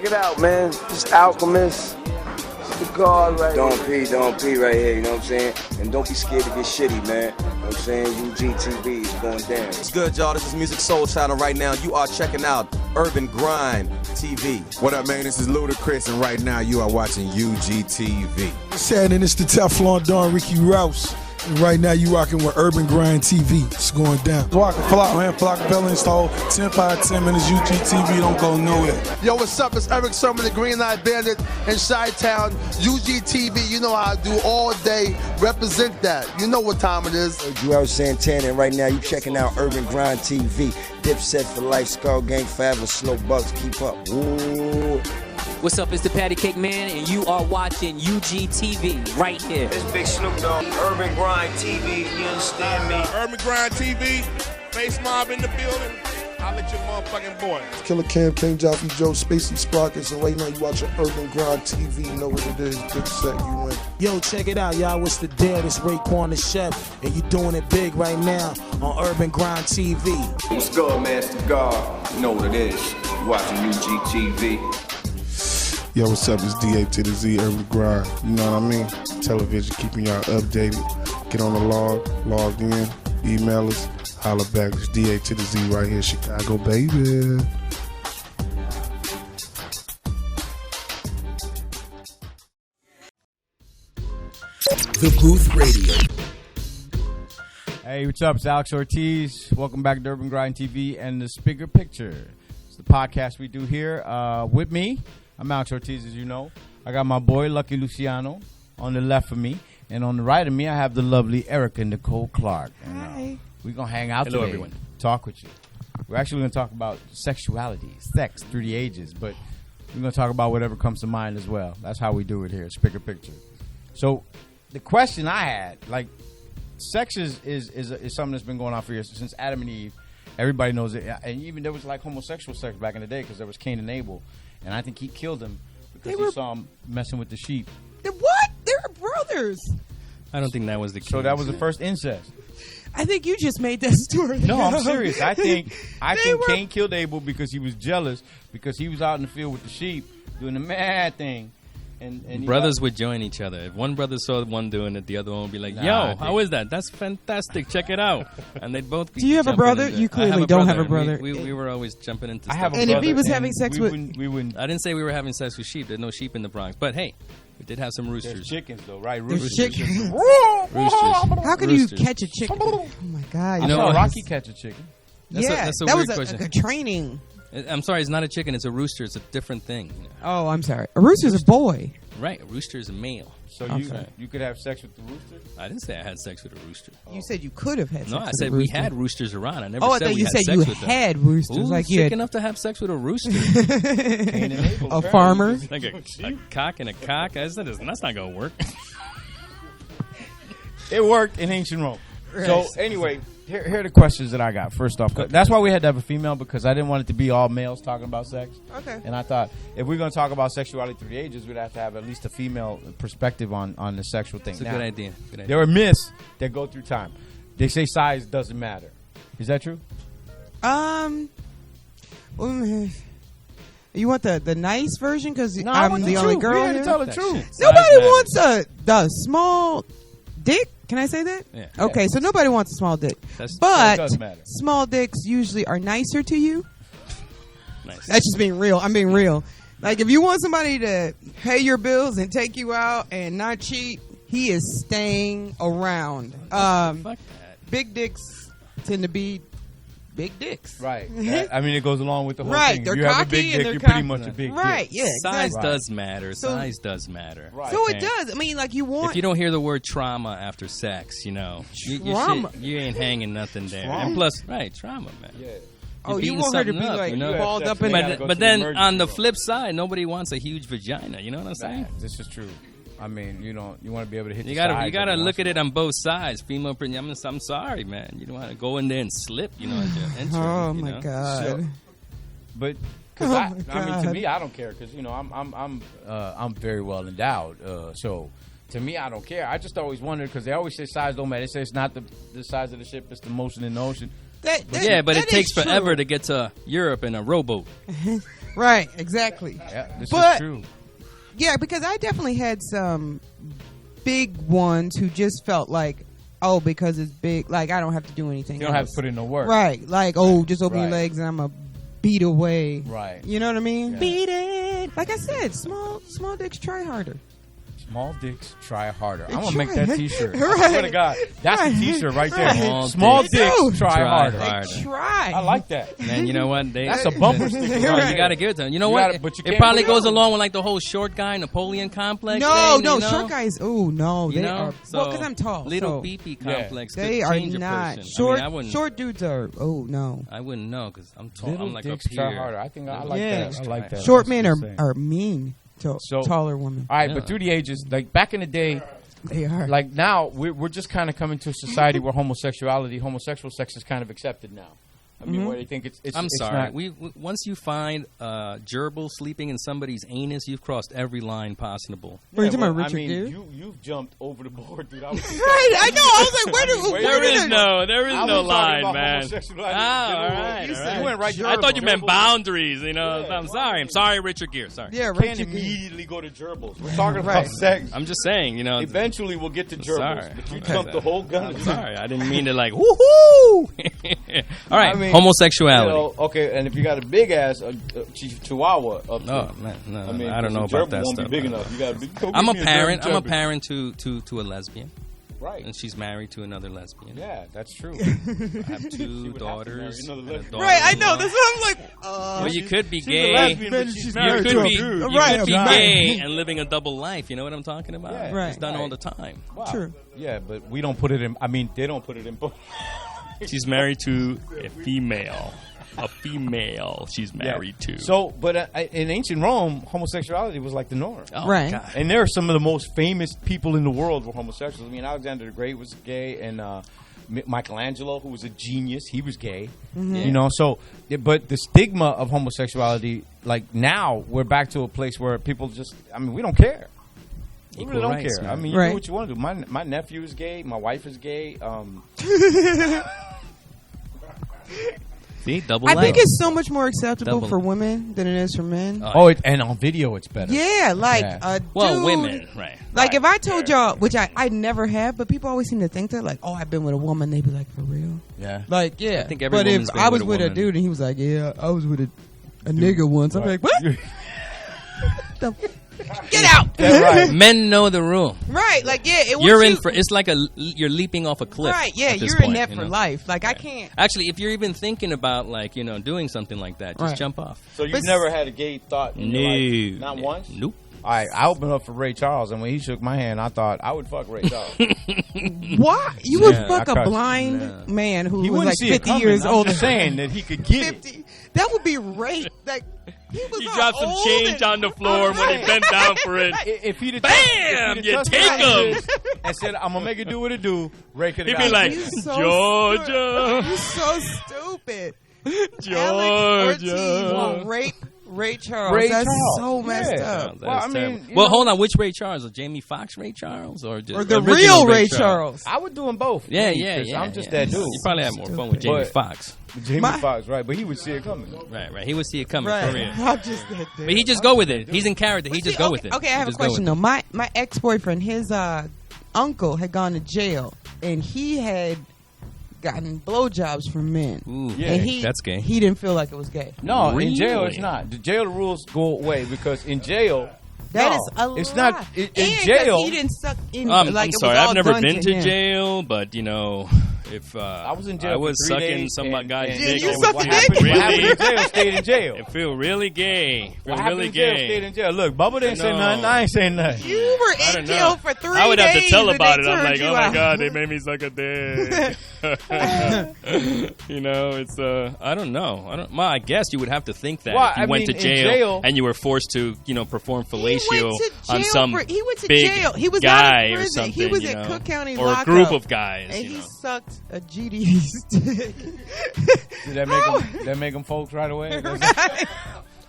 check it out, man. This Alchemist. The God right here. Don't pee right here, you know what I'm saying? And don't be scared to get shitty, man. You know what I'm saying? UGTV is going down. What's good, y'all? This is Music Soul Channel right now. You are checking out Urban Grind TV. What up, man? This is Ludacris, and right now you are watching UGTV. What's happening? It's the Teflon Don Ricky Rouse. And right now you rocking with Urban Grind TV. It's going down. Walking Flock, man. Flock Bell install 10 minutes. UGTV don't go nowhere. Yo, what's up? It's Eric Sermon, the Green Light Bandit in Chi-Town. UGTV, you know how I do all day. Represent that. You know what time it is. Joel Santana, and right now you checking out Urban Grind TV. Dipset for life, Skull Gang forever, Slow Bucks, keep up. Ooh. What's up, it's the Patty Cake Man, and you are watching UGTV right here. It's Big Snoop Dogg, Urban Grind TV, you understand me? Urban Grind TV, Face Mob in the building. I'll let your motherfucking boy. Killer Cam, King Joffrey, Joe, Spacey Sprockets, and right now you watching Urban Grind TV. You know what it is. Dipset, you win. Yo, check it out, y'all. What's the deal? It's Raekwon the Chef, and you're doing it big right now on Urban Grind TV. What's good, Master God? You know what it is. You watching UGTV. Yo, what's up? It's DA to the Z, Urban Grind. You know what I mean? Television, keeping y'all updated. Get on the log in, email us, holla back. It's DA to the Z right here, Chicago, baby. The Booth Radio. Hey, what's up? It's Alex Ortiz. Welcome back to Urban Grind TV and the Spigger Picture. It's the podcast we do here with me. I'm Alex Ortiz, as you know. I got my boy, Lucky Luciano, on the left of me. And on the right of me, I have the lovely Erica Nicole Clark. And, Hi. We're going to hang out Hello, today. everyone. Talk with you. We're actually going to talk about sexuality, sex through the ages. But we're going to talk about whatever comes to mind as well. That's how we do it here, Spigger Picture. So the question I had, like, sex is something that's been going on for years, since Adam and Eve. Everybody knows it. And even there was like homosexual sex back in the day because there was Cain and Abel. And I think he killed him because he saw him messing with the sheep. What? They were brothers. I don't think that was the case. So that was the first incest. I think you just made that story. No, I'm serious. I think Cain killed Abel because he was jealous because he was out in the field with the sheep doing the mad thing. And brothers would join each other. If one brother saw one doing it, the other one would be like, "Yo, how is that? That's fantastic! Check it out!" And they'd both be. Do you have a brother? You clearly don't have a brother. We were always jumping into stuff. I have a and brother, if he was having sex with, we wouldn't. I didn't say we were having sex with sheep. There's no sheep in the Bronx, but hey, we did have some roosters. There's chickens though, right? There's chickens. Roosters. How can you catch a chicken? Oh my God! You know, Rocky catch a chicken. That's a that weird was question. a training. I'm sorry, it's not a chicken. It's a rooster. It's a different thing. Oh, I'm sorry. A rooster's a boy. Right, a rooster is a male. So you could have sex with the rooster? I didn't say I had sex with a rooster. You said you could have had sex with a rooster. No, I said we had roosters around. I never said said we you had said sex you with them. had roosters. Who's like you sick had enough to have sex with a rooster? Cain and Abel, a farmer? Like a cock and a cock? I said, that's not going to work. It worked in ancient Rome. Right. So anyway, here are the questions that I got. First off, that's why we had to have a female, because I didn't want it to be all males talking about sex. Okay. And I thought if we're going to talk about sexuality through the ages, we'd have to have at least a female perspective on the sexual thing. That's a good idea. There are myths that go through time. They say size doesn't matter. Is that true? You want the nice version? Because no, I'm the only girl here? Tell the truth. Nobody wants the small dick. Can I say that? Yeah. Okay, so nobody wants a small dick. But small dicks usually are nicer to you. Nice. That's just being real. I'm being real. Like, if you want somebody to pay your bills and take you out and not cheat, he is staying around. Fuck that. Big dicks tend to be big dicks. Right. I mean, it goes along with the whole right. thing. They're if you have a big cocky dick, you're pretty much a big dick. Right, yeah, Size exactly. does matter. Size does matter. Right. So it does. I mean, like, you want... If you don't hear the word trauma after sex, you know, you ain't hanging nothing there. Trauma? And plus, trauma, man. Yeah. Oh, you want her to be like balled up in But then on the flip side, nobody wants a huge vagina. You know what I'm saying? This is true. I mean, you want to be able to hit. You gotta look at it on both sides. Female, I'm sorry, man. You don't want to go in there and slip. You know. Oh my God. But I mean, to me, I don't care because I'm very well endowed. So to me, I don't care. I just always wondered because they always say size don't matter. They say it's not the size of the ship; it's the motion in the ocean. But it takes forever to get to Europe in a rowboat. Right, exactly. Yeah, this but, is true. Yeah, because I definitely had some big ones who just felt like, oh, because it's big, like I don't have to do anything. You don't have to put in no work. Right, like, oh, just open your legs and I'm a beat away. Right. You know what I mean? Yeah. Beat it. Like I said, small dicks try harder. Small dicks try harder. I'm They gonna make try. that T-shirt. Right. I swear to God, that's a T-shirt right there. Small dicks try harder. They try. I like that. And you know what? That's a bumper sticker. Well, you got to give it to them. You know what? But you it can't probably put it goes on. along with like the whole short guy Napoleon complex. No, thing, you know? short guys. Oh no, You they know? are. So, well, because I'm tall. Little so pee-pee complex. They could are change a not person. short. I wouldn't. Short dudes are. Oh no. I wouldn't know because I'm tall. Little I'm like dicks up try here. harder. I think I like Yeah. that. I like that. Short That's men what I'm saying. are mean to taller women. All right, but through the ages, like back in the day, they are. Like now, we're just kind of coming to a society where homosexual sex is kind of accepted now. I mean, where they think it's I'm it's sorry. not- We once you find gerbil sleeping in somebody's anus, you've crossed every line possible. Are you talking about I Richard mean, Gere? you've jumped over the board, dude. I was Right, I know. I was like, where There is did no line, man. homosexuality. Oh, all right. You went right. I thought you meant boundaries. You know, I'm sorry, Richard Gere. Sorry. Yeah, Can't Richard Gere. immediately go to gerbils. We're talking about sex. I'm just saying, you know. Eventually, we'll get to gerbils, Sorry. but you jumped the whole gun. I'm sorry, I didn't mean to like woohoo. All right, I mean, homosexuality. You know, okay, and if you got a big ass chihuahua up there, Oh man, no, I mean, I don't know the about gerbil that won't stuff. be big enough. You got to be. I'm a parent. I'm a parent to a lesbian. Right. And she's married to another lesbian. Yeah, that's true. I have two daughters. another and a lesbian. Right, I daughter-in-law. know. That's what I'm like. Well, you could be she's a gay. lesbian, but she's You married could to a be, dude. you Right, could be right. gay and living a double life. You know what I'm talking about? Yeah, Right. It's done all the time. Wow. True. Yeah, but we don't put it in. I mean, they don't put it in. She's married to a female. A female she's married to. So, but in ancient Rome, homosexuality was like the norm. Oh, Right. God. And there are some of the most famous people in the world were homosexuals. I mean, Alexander the Great was gay, and Michelangelo, who was a genius, he was gay. You know, so but the stigma of homosexuality, like now, we're back to a place where people just, I mean, we don't care. We Equal really don't rights, care. man. I mean, you Right. do what you want to do. My nephew is gay. My wife is gay. See, double I life. think it's so much more acceptable Double. for women than it is for men. Oh, and on video, it's better. Yeah, like Yeah. a Well, dude, women, right. Like if I told y'all, which I never have, but people always seem to think that, like, oh, I've been with a woman. They'd be like, for real? Yeah. Like, yeah. I think every but if woman's been I was with a with a woman. dude and he was like, yeah, I was with a nigga once, I'm like, what? The get out! Right. Men know the rule. Right, like yeah, it You're once in you- for. It's like you're leaping off a cliff. right. Yeah, at this you're in point, that you for know? life. Like I can't. Actually, if you're even thinking about like doing something like that, just Right. jump off. So you've But- never had a gay thought in your life? Not once? Nope. All right, I opened up for Ray Charles, and when he shook my hand, I thought I would fuck Ray Charles. Why you would Yeah, fuck I a cussed. blind man who He was wouldn't like see it 50 coming. years I'm old? just saying that he could get it. 50. That would be rape. Like he was He not dropped some old change on the floor when he bent down for it. If he'd have Bam! You take him. and said, "I'm gonna make it do what it do," Ray could He'd have be like, He's so Georgia, He's so stupid. Georgia. Alex Ortiz will rape Ray Charles. Ray That's Charles. so messed Yeah. up. That Well, is I mean, terrible. you Well, know- hold on. Which Ray Charles? Jamie Foxx Ray Charles, or just Or the original real Ray Charles. I would do them both. Yeah, me, yeah, 'cause yeah. I'm just yeah. that dude. You probably have more fun with Jamie But- Foxx. Jamie My- Foxx, right? But he would see it coming. Right. He would see it coming Right. for real. I'm just that dude. But he just go with it. He's in character. He just go okay, with it. Okay, I have a Just go question with though. My ex-boyfriend, his uncle had gone to jail, and he had gotten blowjobs from men. it. Ooh, Yeah. And he, that's gay. He didn't feel like it was gay. No, in jail Really? it's not. The jail rules go away because in jail That no, is a it's lie. not in And 'cause jail. he didn't suck in. I'm like it sorry. was all I've never done been to him. jail, but if I was in jail. I was for 3 sucking days some and- guy's and- dick. You it sucked would a feel dick? What happened Really, in jail stayed in jail. it feel really gay. Feel What happened really in jail stayed gay. in jail. Look, Bubba didn't say No. nothing. I ain't saying nothing. You were I in don't jail know. for 3 days. I would have to tell and about they it. I'm turned like, you oh my out. god, they made me suck a dick. It's I don't know. Well, I guess you would have to think that Well, if you I went mean, to in jail, jail- and you were forced to, perform He fellatio went to on jail some he went to big jail. He was guy not in or prison. something. He was you at know, Cook County or lockup, a group of guys. and you he know. sucked a GD stick. Did that make them folks right away?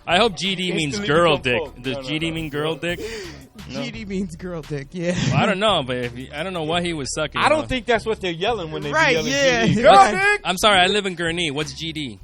I hope GD means girl dick. Does GD mean girl dick? No. GD means girl dick, yeah. Well, I don't know, but I don't know what he was sucking. I don't think that's what they're yelling when they be yelling GD. Girl dick! I'm sorry, I live in Gurnee. What's GD?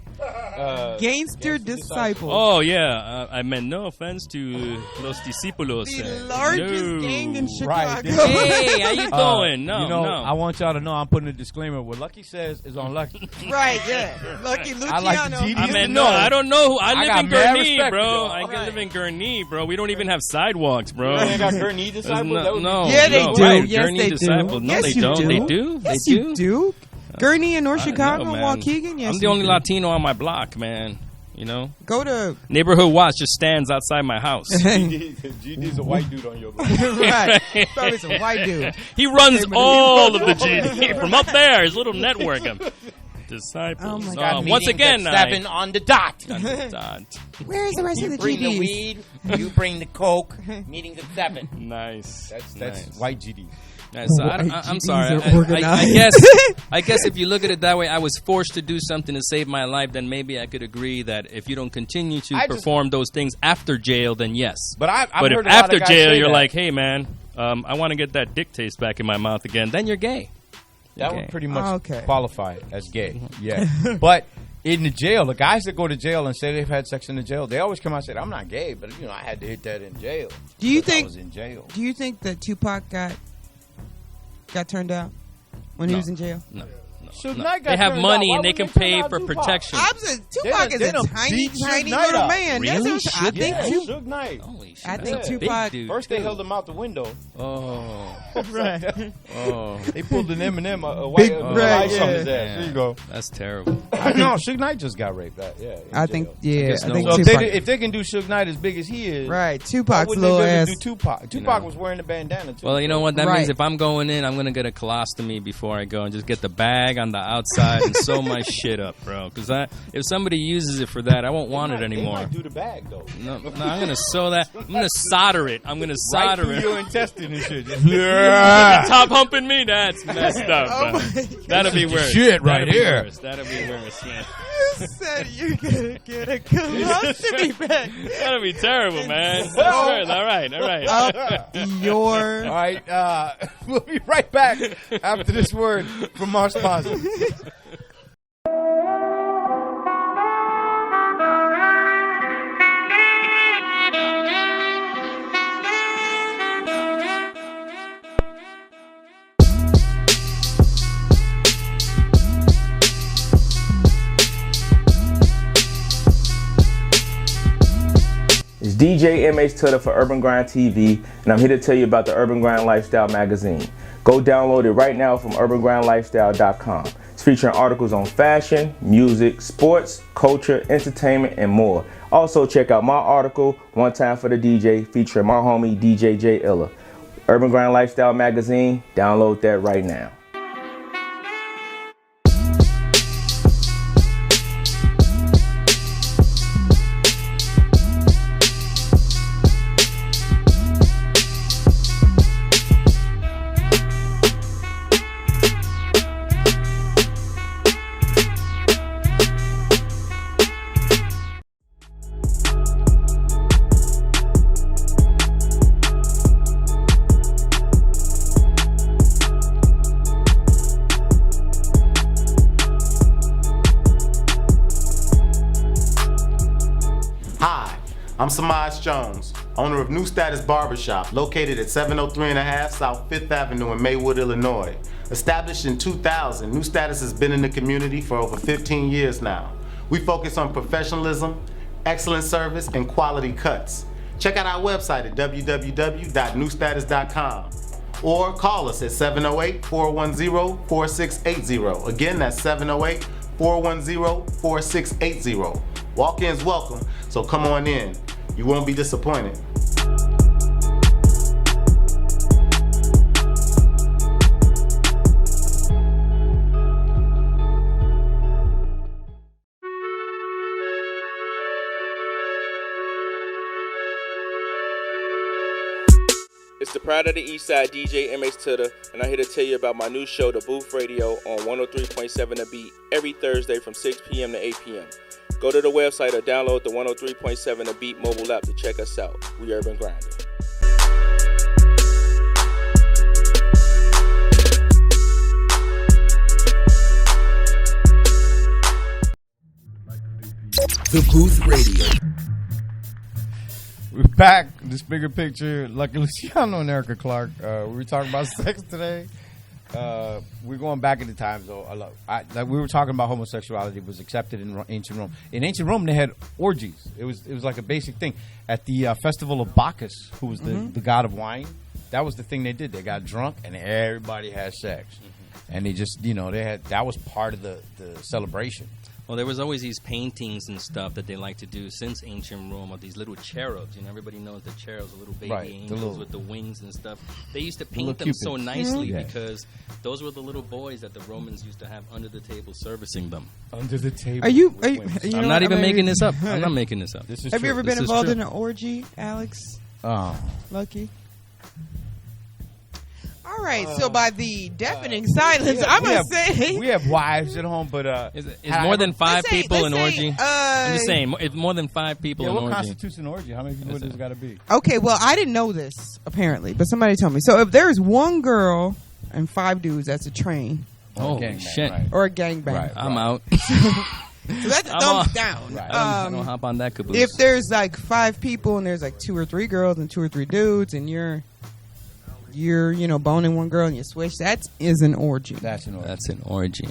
Gangster disciple. Oh, yeah. I meant no offense to los discípulos. The largest gang in Chicago. Right. Hey, how you doing? No, no. I want y'all to know I'm putting a disclaimer. What Lucky says is on Lucky. Right, yeah. Lucky Luciano. I like the GD. I mean, no, I don't know who. I live in Gurnee, bro. I live in Gurnee, bro. We don't even have sidewalks, bro. You ain't got Gurnee disciples? No. Yeah, they do. Right. Yes, Gurnee they disciples. do. No, Yes, they you don't. do. They do? Yes, They you do. Gurnee and North Chicago, Waukegan, yes. I'm the only Latino on my block, man. You know? Go to... Neighborhood Watch just stands outside my house. GD's a white dude on your block. Right. Probably some white dude. He runs all of the GD from up there, his little network. Disciples. Oh, my God. Once again, 7 on the dot. Where is the rest of the GDs? You bring the weed, you bring the coke, meetings at 7. Nice. That's nice. white GD. So I'm sorry. I guess if you look at it that way, I was forced to do something to save my life. Then maybe I could agree that if you don't continue to perform those things after jail, then yes. But if after jail you're like, hey man, I want to get that dick taste back in my mouth again, then you're gay. That would pretty much qualify as gay. Yeah, but in the jail, the guys that go to jail and say they've had sex in the jail, they always come out and say, "I'm not gay, but I had to hit that in jail." Do you think? I was in jail. Do you think that Tupac got turned out when he was in jail? No. They have money and they can pay for protection. Tupac is a tiny little man. Really? I think Suge Knight. I think Tupac. First they held him out the window. Oh, right. Oh, they pulled an Eminem a white ice on his ass. There you go. That's terrible. No, Suge Knight just got raped. I think. Yeah. So if they can do Suge Knight as big as he is, right? Tupac's why little wouldn't they ass. do Tupac. Tupac was wearing the bandana too. Well, you know what that means. If I'm going in, I'm gonna get a colostomy before I go and just get the bag on the outside and sew my shit up, bro. Because if somebody uses it for that, I won't want it anymore. They might do the bag though. No, I'm gonna sew that. I'm gonna solder it. I'm gonna solder right it. through your intestine and shit. Top humping me. That's messed up. That'll be worse. Shit, right here. That'll be worse. Yeah. You said you're gonna get a colostomy bag. That'll be terrible, man. That's worse. All right. All right. We'll be right back after this word from our sponsor. It's DJ MH Tutter for Urban Grind TV, and I'm here to tell you about the Urban Grind Lifestyle magazine. Go download it right now from urbangrindlifestyle.com. It's featuring articles on fashion, music, sports, culture, entertainment, and more. Also, check out my article, One Time for the DJ, featuring my homie DJ J Illa. Urban Grind Lifestyle magazine, download that right now. I'm Samaj Jones, owner of New Status Barbershop, located at 703.5 South 5th Avenue in Maywood, Illinois. Established in 2000, New Status has been in the community for over 15 years now. We focus on professionalism, excellent service, and quality cuts. Check out our website at www.newstatus.com or call us at 708-410-4680. Again, that's 708-410-4680. Walk-ins welcome, so come on in. You won't be disappointed. It's the Pride of the East Side DJ MH Tutter, and I'm here to tell you about my new show, The Booth Radio, on 103.7 The Beat, every Thursday from 6 p.m. to 8 p.m. Go to the website or download the 103.7 The Beat mobile app to check us out. We Urban Grinding. The Booth Radio. We're back. The Spigger picture. Lucky Luciano and Erica Clark. We were talking about sex today. We're going back in the times, though. Like we were talking about homosexuality was accepted in ancient Rome. In ancient Rome, they had orgies. It was like a basic thing. At the festival of Bacchus, who was the god of wine, that was the thing they did. They got drunk and everybody had sex, and they just that was part of the celebration. Well, there was always these paintings and stuff that they like to do since ancient Rome of these little cherubs. Everybody knows the cherubs, the little baby angels with the wings and stuff. They used to paint them so nicely because those were the little boys that the Romans used to have under the table servicing them. Under the table. Are you I'm not even making this up. I'm not making this up. This is Have true. you ever been involved in an orgy, Alex? Oh. Lucky. All right, so by the deafening silence, I'm going to say... We have wives at home, but... Is more than 5 people in orgy? I'm just saying, if more than 5 people in orgy. What constitutes an orgy? How many people does it got to be? Okay, well, I didn't know this, apparently, but somebody told me. So if there's one girl and 5 dudes, that's a train. Oh, shit. Right. Or a gangbang. Right. I'm out. So that's a thumbs down. Right. I don't hop on that caboose. If there's like 5 people and there's like 2 or 3 girls and 2 or 3 dudes and you're boning one girl and you switch, that is an orgy. That's an orgy. That's an orgy.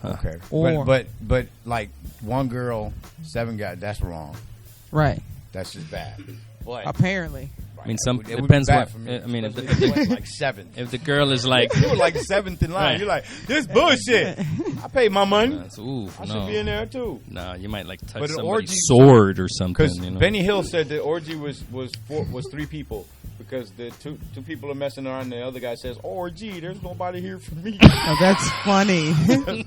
Huh. Okay. Or, but like one girl, 7 guys, that's wrong. Right. That's just bad. But apparently. I mean, it depends what. For me. I mean, if like 7. If the girl is like, you were like 7th in line. Right. You're like, this bullshit. I paid my money. I should be in there too. No, you might like touch somebody's sword or something. Because Benny Hill said the orgy was 3 people. Because the two people are messing around and the other guy says, orgy, there's nobody here for me. Oh, that's funny.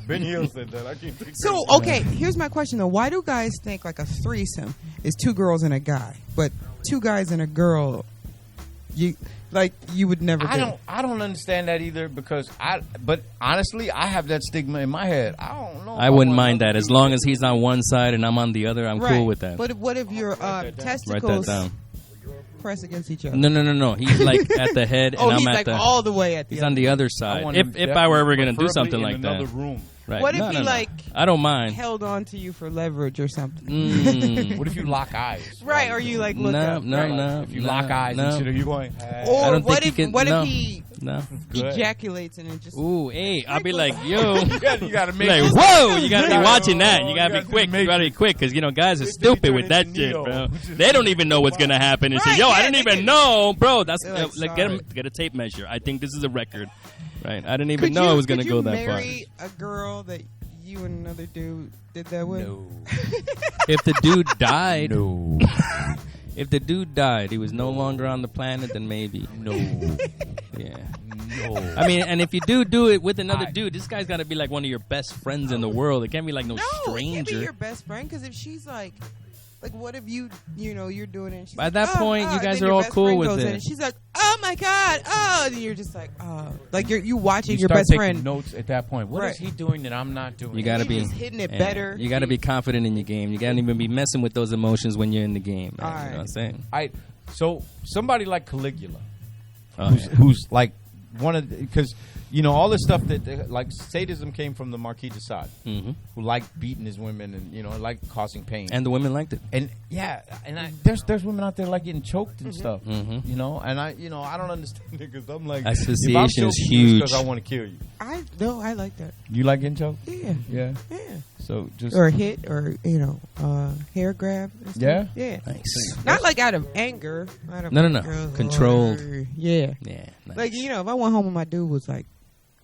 Benny Hill said that. I can't think So, okay, here's my question though. Why do guys think like a threesome is 2 girls and a guy, but 2 guys and a girl, you would never do? I don't understand that either but honestly, I have that stigma in my head. I don't know. I wouldn't mind that. As long as he's on one side and I'm on the other, I'm cool with that. But what if your testicles... Write that down. Press against each other. No. He's like at the head, and I'm he's at like the all the way at the. He's on the other side. If I were ever going to do something like that, another room. Right? What if he I don't mind. Held on to you for leverage or something? What if you lock eyes? Right? Or you like look up? No. If you lock eyes, you're going. Hey. Or I don't what think if he Good. ejaculates and it just. Ooh, hey, I'll be like, yo. you gotta make like, whoa, you gotta be watching that. You gotta be quick. You gotta be quick because, you know, guys are stupid with that shit, bro. They don't even know what's gonna happen. And say, yo, I didn't even know, bro. That's like get a tape measure. I think this is a record. Right. I didn't even know it was gonna go that far. Could you marry a girl that you and another dude did that with? No. If the dude died. No. If the dude died, he was no longer on the planet, then maybe. No. Yeah. No. I mean, and if you do it with another dude, this guy's got to be like one of your best friends in the world. It can't be like no stranger. It can't be your best friend, because if she's like, what if you're doing it and she's By like, that point, you guys are all cool with it. And she's like, oh my God, and you're just like, oh. Like you watching your start best taking friend. notes at that point. What is he doing that I'm not doing? You got to be just hitting it better. You got to be confident in your game. You can't even be messing with those emotions when you're in the game. Man. You know what I'm saying? So somebody like Caligula, who's like one of because all this stuff that like sadism came from the Marquis de Sade, who liked beating his women and liked causing pain, and the women liked it. And there's women out there like getting choked and stuff, and I don't understand it because I'm like, asphyxiation is huge because I want to kill you. I like that. You like getting choked? Yeah. So just or hit or hair grab. Yeah. Nice. Not like out of anger. No. Controlled. Yeah. Nice. Like if I went home and my dude was like,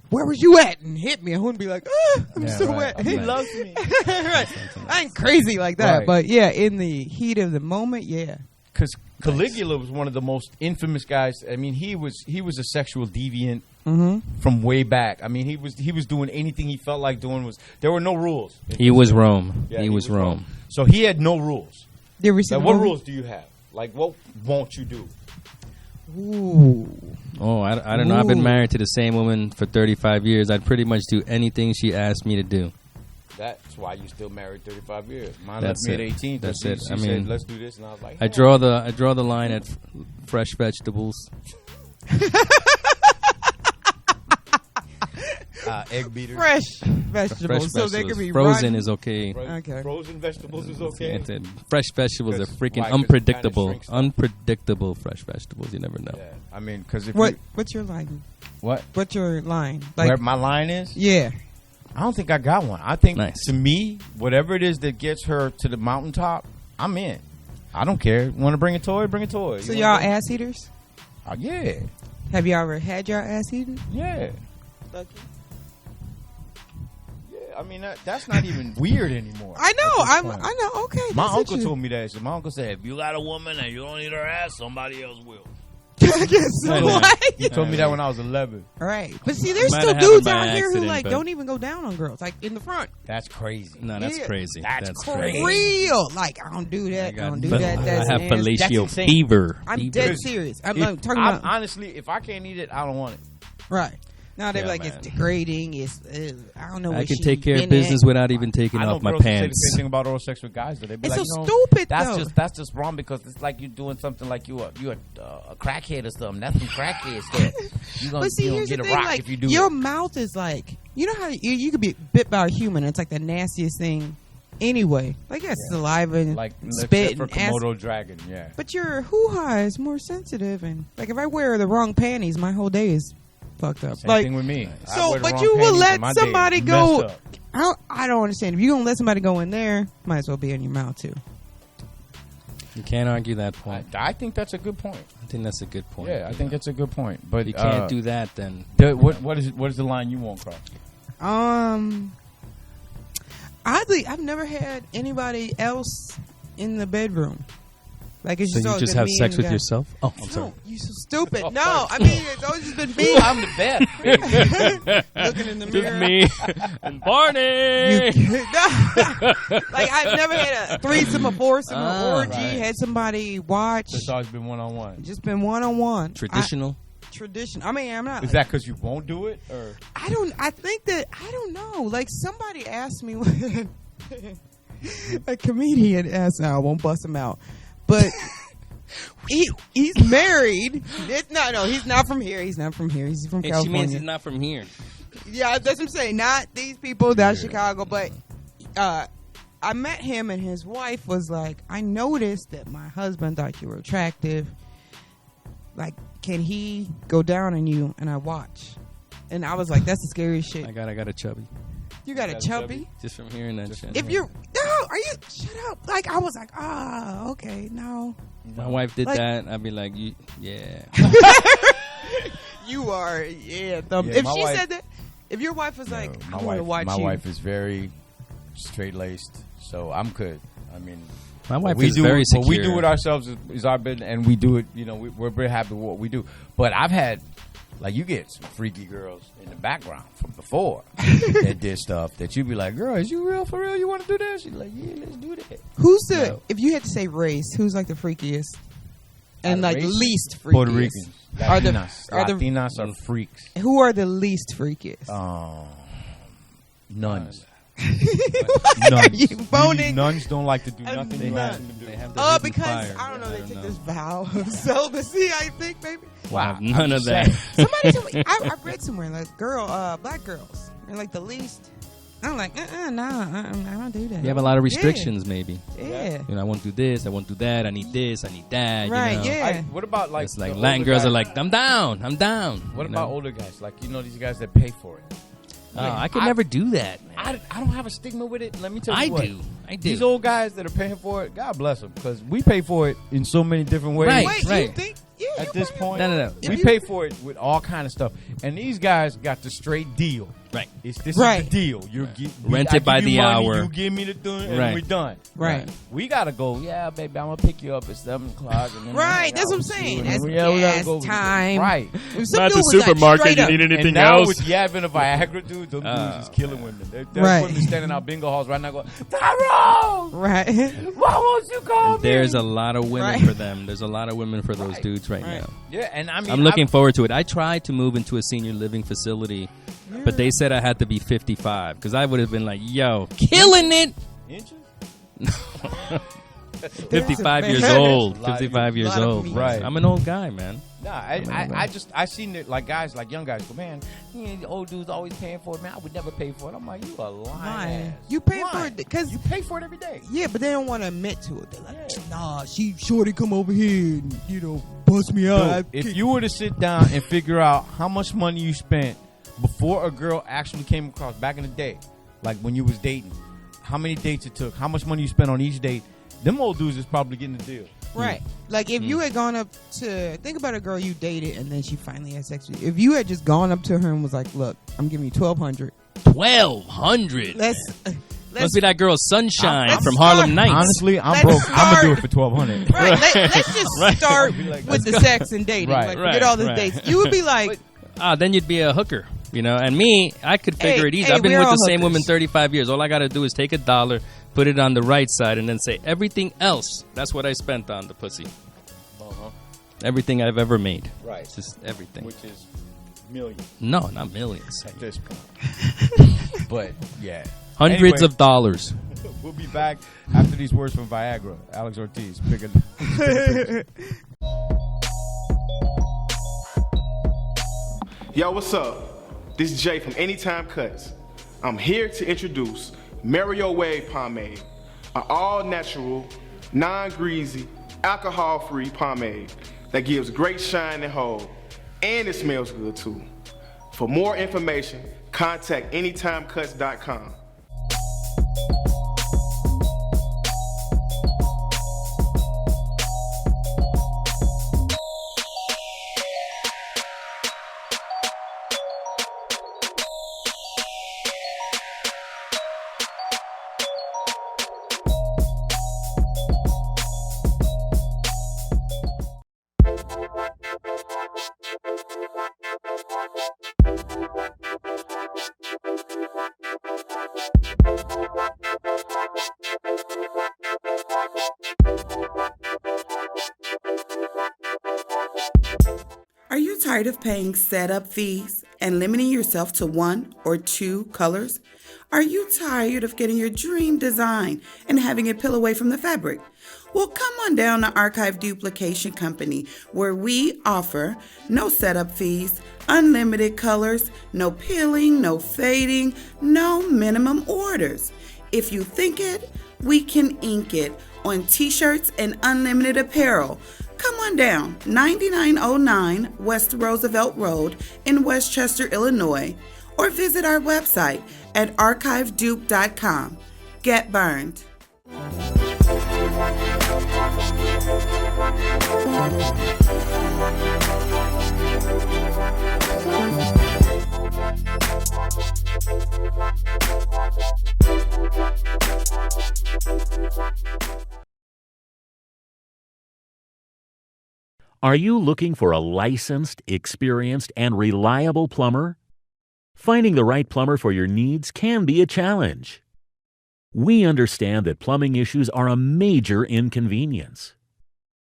where was you at? And hit me. I wouldn't be like, I'm so wet. He loves me. Right. I ain't crazy like that. Right. But yeah, in the heat of the moment, yeah. Because Caligula was one of the most infamous guys. I mean, he was a sexual deviant from way back. I mean, he was doing anything he felt like doing. There were no rules. He was Rome. Yeah, he was Rome. So he had no rules. What rules do you have? Like, what won't you do? Ooh. Oh, I don't know. I've been married to the same woman for 35 years. I'd pretty much do anything she asked me to do. That's why you still married 35 years. Mine left me at 18. That's she it. I mean, said, let's do this, and I was like, I draw the line at fresh vegetables. Egg beaters. Fresh vegetables. So they can be frozen is okay. Okay. Frozen vegetables is okay. Fresh vegetables are freaking unpredictable. Unpredictable fresh vegetables. You never know. Yeah. I mean, because if what's your line? What? What's your line? Where my line is? Yeah. I don't think I got one. I think to me, whatever it is that gets her to the mountaintop, I'm in. I don't care. Want to bring a toy? Bring a toy. So y'all ass eaters? Yeah. Have you ever had your ass eaten? Yeah. Lucky. I mean, that's not even weird anymore. I know. I know. Okay. My uncle told me that. So my uncle said, if you got a woman and you don't eat her ass, somebody else will. I guess so. What? He told me that when I was 11. Right. But see, there's still dudes out here who like don't even go down on girls, like in the front. That's crazy. No, that's crazy. That's crazy. Real. Like, I don't do that. I don't do that. That's I have fellatio fever. I'm dead serious. I'm talking about. Honestly, if I can't eat it, I don't want it. Right. Now they're like, it's degrading. It's I don't know. I can take care of business without even taking off my pants. Say the same thing about oral sex with guys. They be it's like, so stupid. That's just wrong because it's like you're doing something like you a crackhead or something. That's some crackhead stuff. You gonna get a rock like, if you do. Your mouth is like, you know how you could be bit by a human. It's like the nastiest thing. Anyway, like saliva and like spit for and Komodo acid. dragon, But your hoo-ha is more sensitive, and like if I wear the wrong panties, my whole day is fucked up. Same thing with me. So, but you will let somebody go. I don't understand. If you're gonna let somebody go in there, might as well be in your mouth too. You can't argue that point. I think that's a good point. I think that's a good point. Yeah, I think that's a good point. But you can't do that. Then what is the line you won't cross? Oddly, I've never had anybody else in the bedroom. Like it's so you just have sex with yourself? Oh, I'm sorry. No, you so stupid. No, I mean it's always just been me. I'm the best. Looking in the mirror. Just me and Barney. Like I've never had a threesome, a foursome, an orgy. Had somebody watch. It's always been one-on-one. Just been one-on-one. Traditional. Tradition. I mean, I'm not. Is that because you won't do it, or I think that I don't know. Like somebody asked me, a comedian asked. I won't bust him out, but he's married. No, he's not from here. He's not from here. He's from California. She means he's not from here. Yeah, that's what I'm saying. Not these people. That's Chicago, but. I met him and his wife was like, I noticed that my husband thought you were attractive. Like, can he go down on you? And I watch. And I was like, that's the scariest shit. I got a chubby. You got a chubby? Just from hearing that shit. If you're, no, are you, shut up. Like, I was like, okay, no. My wife did that. I'd be like, yeah. You are, if she said that, if your wife was like, I want to watch you. My wife is very straight-laced, so I'm good. I mean, my wife is very secure. What we do with ourselves is our business, and we do it, we're very happy with what we do. But I've had, like, you get some freaky girls in the background from before that did stuff that you'd be like, girl, is you real for real? You want to do that? She's like, yeah, let's do that. Who's if you had to say race, who's like the freakiest? And like least freakiest? Puerto Ricans. Latinas are freaks. Who are the least freakiest? Nuns. You boning? Nuns don't like to do nothing. They have because I don't know. They take this vow of celibacy. I think maybe. Wow, none of that. Somebody told me. I read somewhere like black girls are like the least. I'm like, I don't do that. You have a lot of restrictions, maybe. Yeah. I won't do this. I won't do that. I need this. I need that. Right. Yeah. What about like? It's like Latin girls are like, I'm down. What about older guys? Like these guys that pay for it. I could never do that, man. I don't have a stigma with it. Let me tell you what. I do. These old guys that are paying for it, God bless them, because we pay for it in so many different ways. Right. You think? At this point, no. We pay for it with all kind of stuff, and these guys got the straight deal. Right. This is the deal. Rented by the hour. You give me the thing, and we're done. Right. We gotta go. Yeah, baby, I'm gonna pick you up at 7 o'clock. And then that's what I'm saying. That's we gotta go time. Right. Not the supermarket. You need anything else? Now with else? the advent of Viagra, dude, those dudes is killing women. There's women standing out bingo halls right now going, Tyrone! Right. Why won't you call me? There's a lot of women for them. There's a lot of women for those dudes right now. Yeah, and I mean, I'm looking forward to it. I tried to move into a senior living facility But they said I had to be 55 because I would have been like, yo, killing it. Inches? 55 years old. 55 years old. Right. I'm an old guy, man. Nah, I seen it like guys, like young guys go, man, the old dude's always paying for it, man. I would never pay for it. I'm like, you a lying. You pay for it because you pay for it every day. Yeah, but they don't want to admit to it. They're like, nah, shorty come over here and, bust me out. Dude, if you were to sit down and figure out how much money you spent before a girl actually came across back in the day, like when you was dating, how many dates it took, how much money you spent on each date, them old dudes is probably getting the deal. Right. Like if you had gone up to, think about a girl you dated and then she finally had sex with you. If you had just gone up to her and was like, look, I'm giving you $1,200. $1,200? Must be that girl Sunshine from Harlem Nights. Honestly, I'm broke. I'm going to do it for $1,200. Right. Let's just start with the sex and dating. Right. Like, forget all the dates. You would be like... then you'd be a hooker. And me, I could figure it easy. I've been with the same woman 35 years. All I got to do is take $1, put it on the right side, and then say, everything else, that's what I spent on the pussy. Everything I've ever made. Right. Just everything. Which is millions. No, not millions. At this point. But, yeah. Hundreds of dollars. We'll be back after these words from Viagra. Alex Ortiz. Bigger. Yo, what's up? This is Jay from Anytime Cuts. I'm here to introduce Mario Wave Pomade, an all-natural, non-greasy, alcohol-free pomade that gives great shine and hold, and it smells good too. For more information, contact anytimecuts.com. Are you tired of paying setup fees and limiting yourself to 1 or 2 colors? Are you tired of getting your dream design and having it peel away from the fabric? Well, come on down to Archive Duplication Company, where we offer no setup fees, unlimited colors, no peeling, no fading, no minimum orders. If you think it, we can ink it on t-shirts and unlimited apparel. Come on down, 9909 West Roosevelt Road in Westchester, Illinois, or visit our website at archivedupe.com. Get burned. Are you looking for a licensed, experienced, and reliable plumber? Finding the right plumber for your needs can be a challenge. We understand that plumbing issues are a major inconvenience.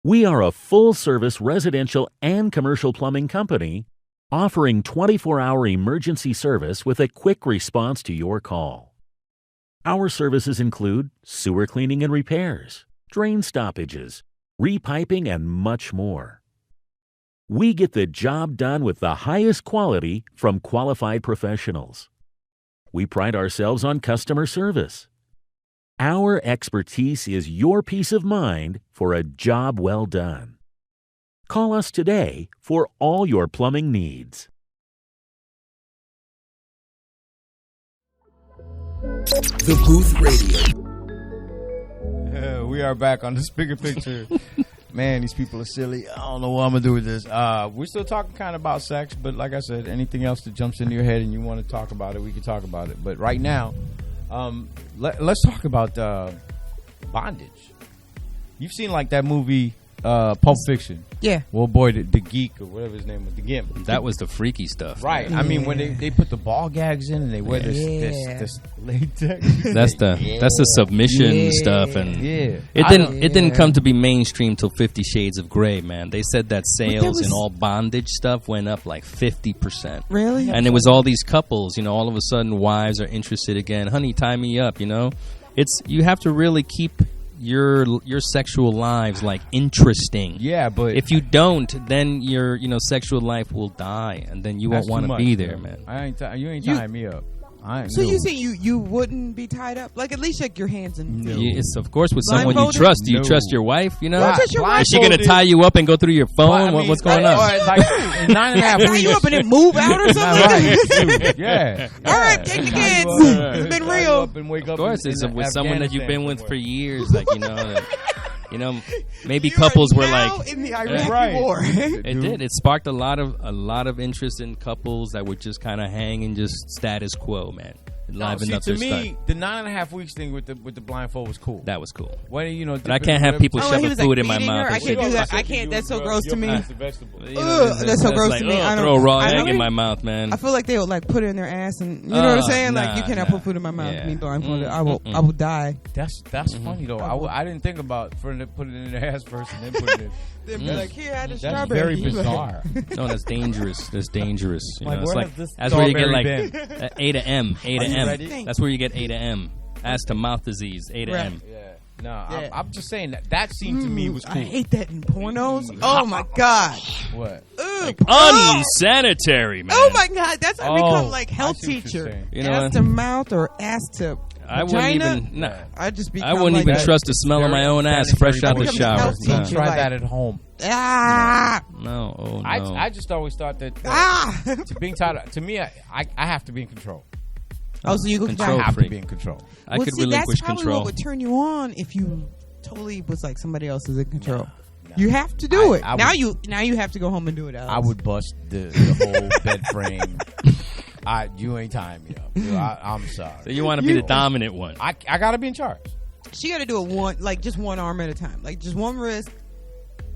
We are a full-service residential and commercial plumbing company offering 24-hour emergency service with a quick response to your call. Our services include sewer cleaning and repairs, drain stoppages, repiping, and much more. We get the job done with the highest quality from qualified professionals. We pride ourselves on customer service. Our expertise is your peace of mind for a job well done. Call us today for all your plumbing needs. The Booth Radio. We are back on the Spigger Picture. Man, these people are silly. I don't know what I'm going to do with this. We're still talking kind of about sex, but like I said, anything else that jumps into your head and you want to talk about it, we can talk about it. But right now, let's talk about bondage. You've seen like that movie Pulp Fiction. Yeah. Well, boy, the geek or whatever his name was, the Gimp. That was the freaky stuff. Right. I mean, when they put the ball gags in and they wear this latex. That's the submission stuff, and it didn't come to be mainstream till 50 Shades of Grey, man. They said that sales in all bondage stuff went up like 50%. Really? And it was all these couples, you know, all of a sudden wives are interested again. Honey, tie me up, you know. You have to really keep your sexual lives like interesting. Yeah, but if you don't, then your sexual life will die, and then you won't want to be there, man. You ain't tying me up. So you say you wouldn't be tied up? Like, at least like your hands and It's of course with someone you trust. Do you trust your wife? You know, is she going to tie you up and go through your phone? What's going on? Like 9.5 weeks. Tie you up and then move out or something? Right. Yeah. All right, take the kids. It's been real. Of course, it's with someone that you've been with for years. Like, maybe couples were like in the Iraq War. It did. It sparked a lot of interest in couples that would just kind of hang in just status quo, man. To me, the 9.5 weeks thing with the blindfold was cool. That was cool. But I can't have people shoving food in my mouth. I can't do that. I can't. That's so gross to me. That's so gross to me. I throw a raw egg in my mouth, man. I feel like they would like put it in their ass, and you know what I'm saying? Like, you cannot put food in my mouth. Me blindfolded. I will die. That's funny though. I didn't think about put it in their ass first and then put it in. They'd be like, here, I had a That's strawberry. very bizarre. No, that's dangerous. That's dangerous. It's like this that's where you get like been? A to M. A to M. Ready? That's where you get A to M. Ass to mouth disease. A to M. Yeah. No, I'm just saying that scene to me was cool. I hate that in pornos. Oh my god. What? Like unsanitary, man. Oh my god, that's how I become like health teacher. Ass to mouth or ass to I wouldn't even. I wouldn't even trust the smell of my own ass fresh out the shower. Try that at home. No. Oh, no. I just always thought that being tied to me, I have to be in control. Oh, so you I have to be in control. I could relinquish that's probably control. What would turn you on if you totally was like somebody else is in control. No. You have to do it. Now you have to go home and do it, Alex. I would bust the whole bed frame. You ain't tying me up. Dude, I'm sorry. So you want to be the dominant one? I got to be in charge. She got to do it just one arm at a time, like just one wrist.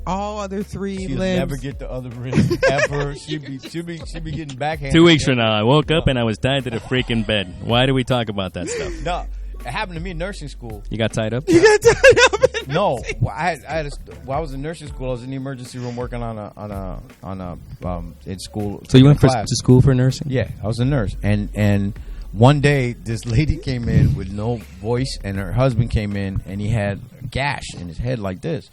All other three She'll limbs. never get the other wrist ever. She'll be getting backhanded. 2 weeks from now, I woke up and I was tied to the freaking bed. Why do we talk about that stuff? No, it happened to me in nursing school. You got tied up? You got tied up? No, I was in nursing school. I was in the emergency room working in school. So you went to school for nursing? Yeah, I was a nurse, and one day this lady came in with no voice, and her husband came in, and he had a gash in his head like this.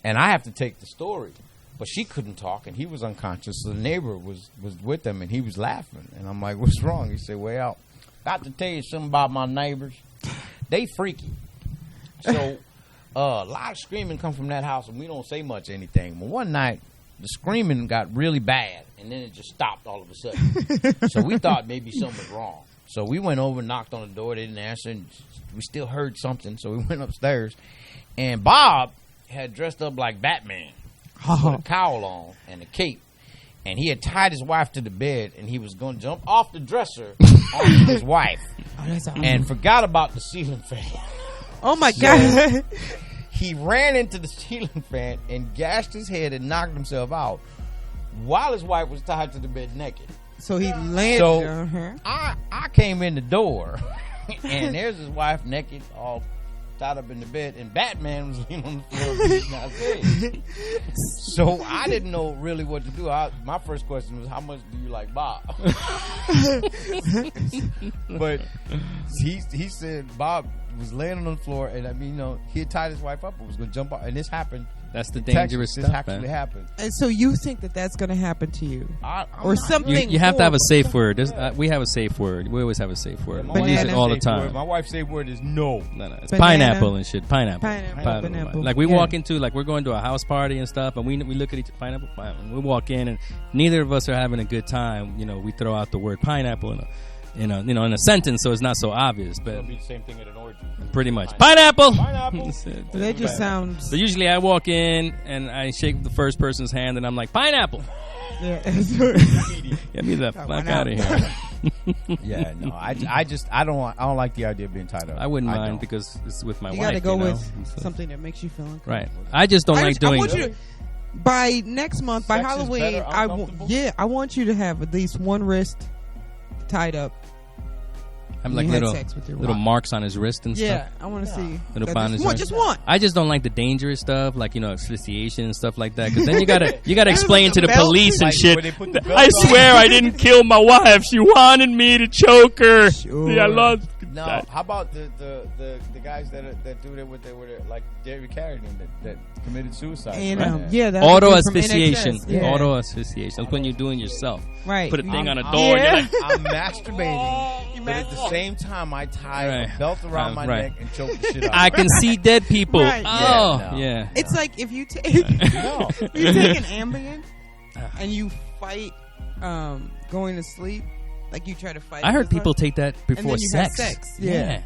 And I have to take the story, but she couldn't talk, and he was unconscious. So the neighbor was with them, and he was laughing. And I'm like, "What's wrong?" He said, "Well, got to tell you something about my neighbors. They freaky. So a lot of screaming come from that house, and we don't say much anything. But one night, the screaming got really bad, and then it just stopped all of a sudden. So we thought maybe something was wrong. So we went over, knocked on the door. They didn't answer, and we still heard something. So we went upstairs, and Bob had dressed up like Batman with a cowl on and a cape, and he had tied his wife to the bed, and he was going to jump off the dresser onto his wife and forgot about the ceiling fan. Oh my god. He ran into the ceiling fan and gashed his head and knocked himself out while his wife was tied to the bed naked. So he landed on her. I came in the door and there's his wife naked, all tied up in the bed, and Batman was leaning on the floor beating out his head. So I didn't know really what to do. My first question was, how much do you like Bob? But he said Bob was laying on the floor, and I mean, he had tied his wife up and was going to jump out, and this happened. That's the dangerous stuff. This actually happened. And so you think that that's going to happen to you, or something? You have to have a safe word. We have a safe word. We always have a safe word. We use it all the time. My wife's safe word is no. It's pineapple and shit. Pineapple. Pineapple. Like we walk into, like we're going to a house party and stuff, and we look at each pineapple. We walk in, and neither of us are having a good time. We throw out the word pineapple in a sentence, so it's not so obvious. But it'll be the same thing at an orgy. Pretty much. Pineapple. That just sounds. So usually I walk in and I shake the first person's hand and I'm like, pineapple. Yeah. Get me the fuck out of here. Yeah, no, I don't like the idea of being tied up. I wouldn't mind because it's with my wife. You gotta go with so. something that makes you feel uncomfortable. Right. I just don't like doing. I want you to, by next month, by Halloween, I want you to have at least one wrist tied up. I'm like little marks on his wrist and stuff. Yeah, I want to see. Little bondage. Just one. I just don't like the dangerous stuff, like asphyxiation and stuff like that. Because then you gotta explain to the police and shit. I swear I didn't kill my wife. She wanted me to choke her. Sure. I lost. No, how about the guys that do that with like Derek Carradine that committed suicide? And that auto asphyxiation. Auto asphyxiation. That's when you're doing yourself. Right. Put a thing on a door. And you're like, I'm masturbating, but at the same time I tie a belt around my neck and choke the shit out. I can see dead people. Right. Oh, yeah. It's like if you take if you take an Ambien and you fight going to sleep. Like you try to fight. I heard people take that before sex. Yeah.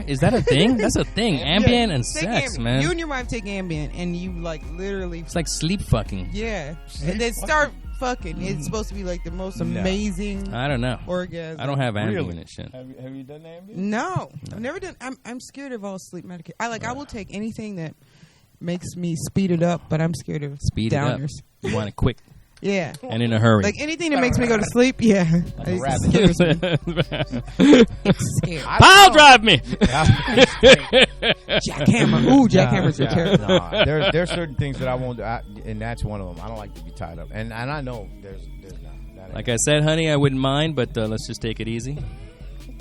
Is that a thing? That's a thing. Ambien and sex, man. You and your wife take Ambien and you like literally. It's like sleep fucking. Yeah. And then start fucking. It's supposed to be like the most amazing. I don't know. Orgasm. I don't have Ambien and shit. Have you done Ambien? No, I've never done. I'm scared of all sleep medication. I will take anything that makes me speed it up, but I'm scared of speed downers. It up. You want it quick. Yeah. And in a hurry. Like anything that makes me go to sleep, yeah. Like a rabbit. Scares me. It's scary. Pile drive me. Jackhammer. Ooh, jackhammers are terrible. No, there are certain things that I won't do, and that's one of them. I don't like to be tied up. And I know there's not. Like I said, honey, I wouldn't mind, but let's just take it easy.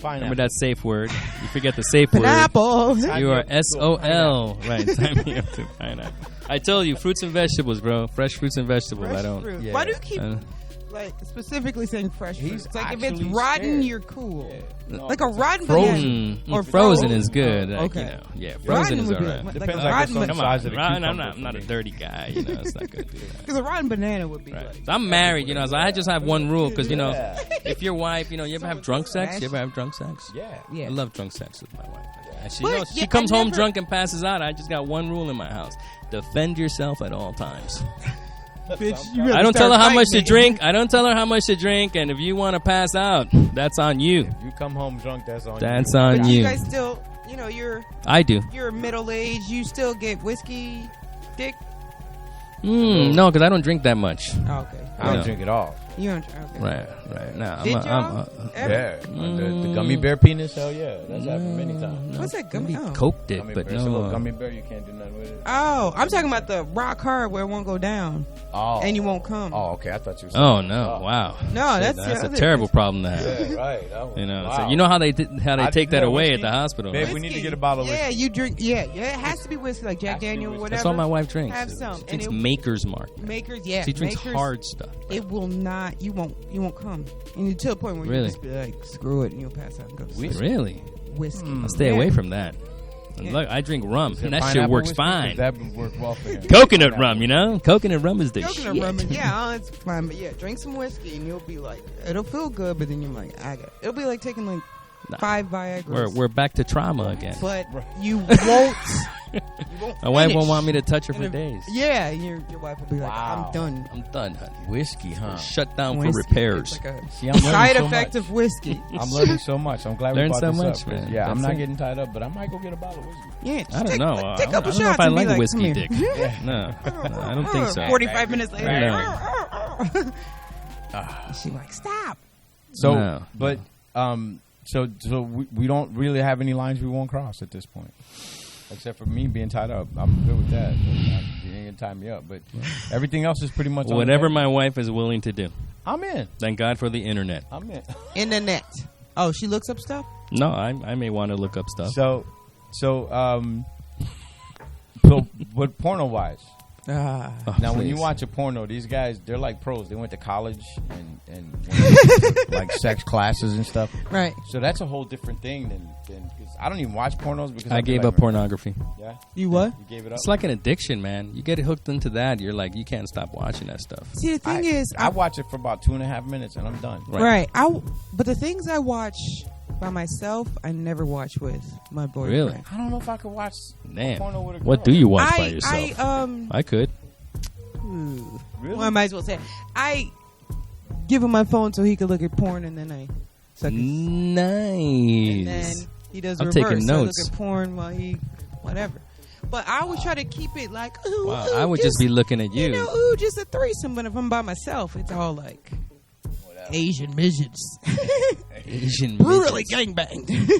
Remember that safe word. You forget the safe word. Pineapple. You are SOL. Right. Time me up to pineapple. I told you, fruits and vegetables, bro. Fresh fruits and vegetables. Fresh I don't. Fruit. Why do you keep specifically saying fresh fruit? It's like if it's rotten, scared. you're cool. Yeah. Like a rotten frozen. Or frozen is good. Oh, okay. Like, yeah, frozen is alright. Like Depends a rotten on the size of the I'm cucumber. not a dirty guy. It's not good. Because a rotten banana would be like. So I'm married, so I just have one rule. Because if your wife, you ever have drunk sex? You ever have drunk sex? Yeah. I love drunk sex with my wife. And she, But, comes home drunk and passes out. I just got one rule in my house: defend yourself at all times. Bitch, you really I don't tell her how much to fighting. drink. I don't tell her how much to drink. And if you want to pass out, that's on you. If you come home drunk, that's on you. That's on But you. you guys still, you're. I do. You're middle aged. You still get whiskey, dick. No, because I don't drink that much. Oh, okay. I don't drink at all. You don't. Okay. Right. Nah, Did y'all? Yeah. The gummy bear penis, hell yeah. That's happened many times. What's that gummy? Oh. Coked it, Gummy but bear. It's a no. little gummy bear, you can't do nothing with it. Oh, I'm talking about the rock hard where it won't go down. Oh. And you won't come. Oh, okay. I thought you were saying. Oh no! Wow. No, that's a terrible problem to have. Yeah, right. So Wow. you know how they take that away whiskey? at the hospital. Babe, right? we need to get a bottle of whiskey. Yeah, you drink. Yeah, it has to be whiskey, like Jack Daniel, whatever. That's all my wife drinks. Have some. She drinks Maker's Mark. Makers, yeah. She drinks Makers, hard stuff. It will not. You won't come. And you to a point where you just be like, screw it, and you'll pass out and go to sleep. Really? Whiskey. I'll stay away from that. Yeah. Look, I drink rum, and that shit Pineapple works whiskey? fine. That would work well for him. Coconut rum, Coconut rum is the Coconut shit. rum, it's fine. But yeah, drink some whiskey, and you'll be like, it'll feel good, but then you're like, it'll be like taking like 5 Viagra. We're back to trauma again. But you won't. My wife finish. won't want me to touch her for And days. Yeah, your wife will be like, I'm done. I'm done, honey. Whiskey, huh? Shut down Whiskey. for repairs. It's like a See, I'm learning side so effect much. of whiskey. I'm learning so much. I'm glad we Learn brought so this much, up. man. Yeah, I'm That's not it. getting tied up, but I might go get a bottle of whiskey. Yeah, I don't know. Take a couple I don't know shots if I and be like like, whiskey come dick. here. No, I don't think so. 45 minutes later. No. She's like, stop. So, No. but so we don't really have any lines we won't cross at this point, except for me being tied up. I'm good with that. You ain't gonna tie me up, but everything else is pretty much on Whatever the my wife is willing to do. I'm in. Thank God for the internet. I'm in. Internet. Oh, she looks up stuff? No, I may want to look up stuff. So, but porno wise. Now, when you watch a porno, these guys, they're like pros. They went to college and went to, like sex classes and stuff. Right. So that's a whole different thing than cause I don't even watch pornos because I gave up pornography. Yeah. You what? You gave it up. It's like an addiction, man. You get hooked into that, you're like, you can't stop watching that stuff. See, the thing is, I watch it for about 2.5 minutes and I'm done. Right. But the things I watch by myself, I never watch with my boyfriend. Really? I don't know if I could watch Damn. porno with a girl. What do you watch by yourself? I I could. Well, I might as well say I give him my phone so he could look at porn, and then I suck his. Nice. And then he does I'm reverse. taking So I notes. look at porn while he whatever. But I always try to keep it like, ooh, Wow, ooh, I would just be looking at you. You know, ooh, just a threesome. But if I'm by myself, it's all like Asian midgets. Asian brutally midgets. gangbanged.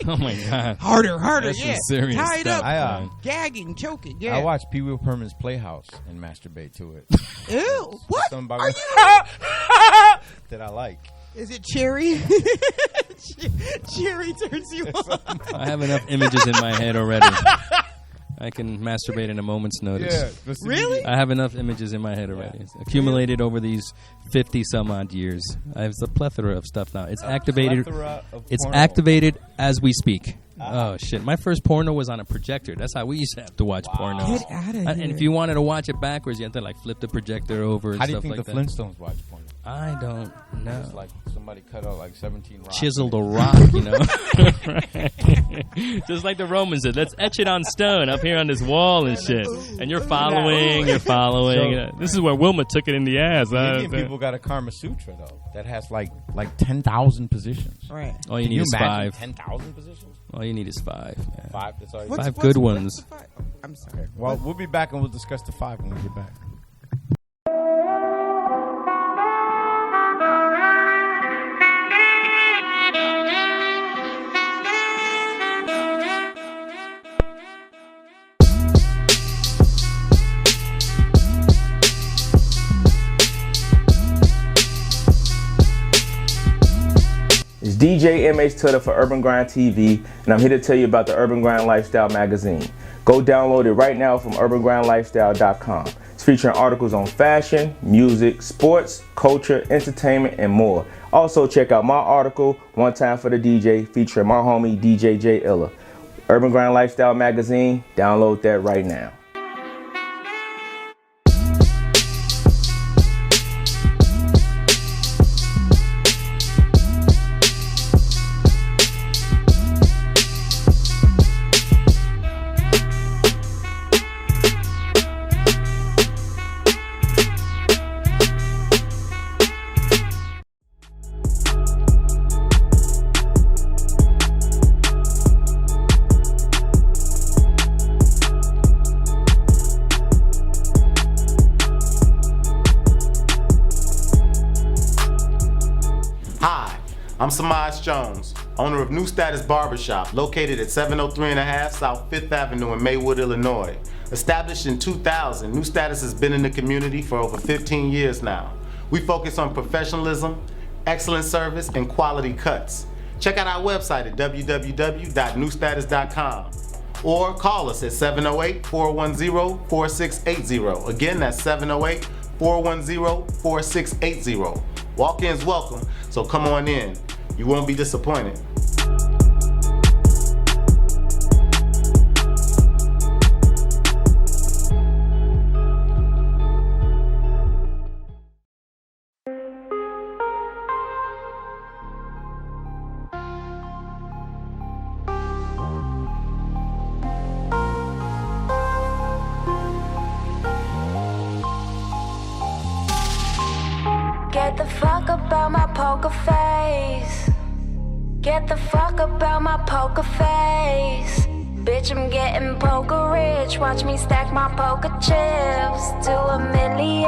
Oh my god. Harder, That's some yeah. serious Tied stuff. up, gagging, choking. Yeah. I watch Pee Wee Herman's Playhouse and masturbate to it. Ew. What? Something about Are you? that I like. Is it cherry? Cherry turns you on. I have enough images in my head already. I can masturbate in a moment's notice. Yeah, really? I have enough images in my head already. It's accumulated over these 50 some odd years. I have a plethora of stuff now. It's activated. It's porno. activated as we speak. Oh shit! My first porno was on a projector. That's how we used to have to watch pornos. Get out of here. And if you wanted to watch it backwards, you had to like flip the projector over. And How do you stuff think like the that. Flintstones watch porno? I don't know. It's like somebody cut out like 17 rocks. Chiseled a rock, you know. Just like the Romans did. Let's etch it on stone up here on this wall and shit. And you're following. So- This is where Wilma took it in the ass. Indian people got a Karma Sutra though that has like 10,000 positions. Right. All you Can need is imagine 5. 10,000 positions. All you need is 5. Man. 5. That's all. You Five good ones. I'm sorry. Well, we'll be back and we'll discuss the 5 when we get back. It's DJ MH Tutter for Urban Grind TV, and I'm here to tell you about the Urban Grind Lifestyle magazine. Go download it right now from urbangrindlifestyle.com. It's featuring articles on fashion, music, sports, culture, entertainment, and more. Also, check out my article, One Time for the DJ, featuring my homie DJ J Illa. Urban Grind Lifestyle magazine, download that right now. I'm Samaj Jones, owner of New Status Barbershop, located at 703.5 South 5th Avenue in Maywood, Illinois. Established in 2000, New Status has been in the community for over 15 years now. We focus on professionalism, excellent service, and quality cuts. Check out our website at www.newstatus.com or call us at 708-410-4680. Again, that's 708-410-4680. Walk-ins welcome, so come on in. You won't be disappointed. Get the fuck about my poker face. Get the fuck about my poker face. Bitch, I'm getting poker rich. Watch me stack my poker chips to 1,000,000.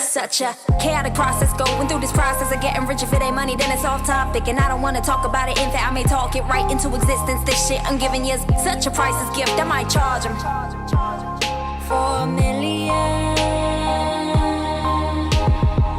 Such a chaotic process, going through this process of getting rich. If it ain't money, then it's off topic. And I don't wanna talk about it. In fact, I may talk it right into existence. This shit I'm giving you is such a priceless gift. I might charge him for 1,000,000.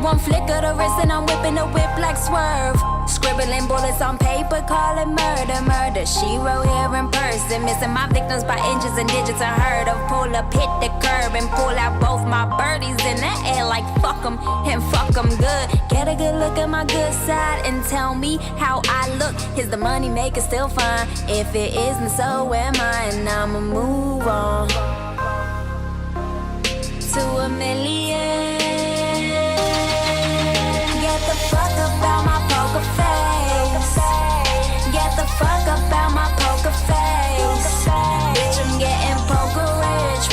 One flick of the wrist and I'm whipping the whip like Swerve. Scribbling bullets on paper, call it murder, murder. She wrote here in person, missing my victims by inches and digits unheard of. Pull up, hit the curb and pull out both my birdies in the air like fuck 'em and fuck 'em good. Get a good look at my good side and tell me how I look. Is the money maker still fine? If it isn't, so am I, and I'ma move on to 1,000,000. Get the fuck about my poker face. Get the fuck about my poker face. Bitch, I'm getting poker rich.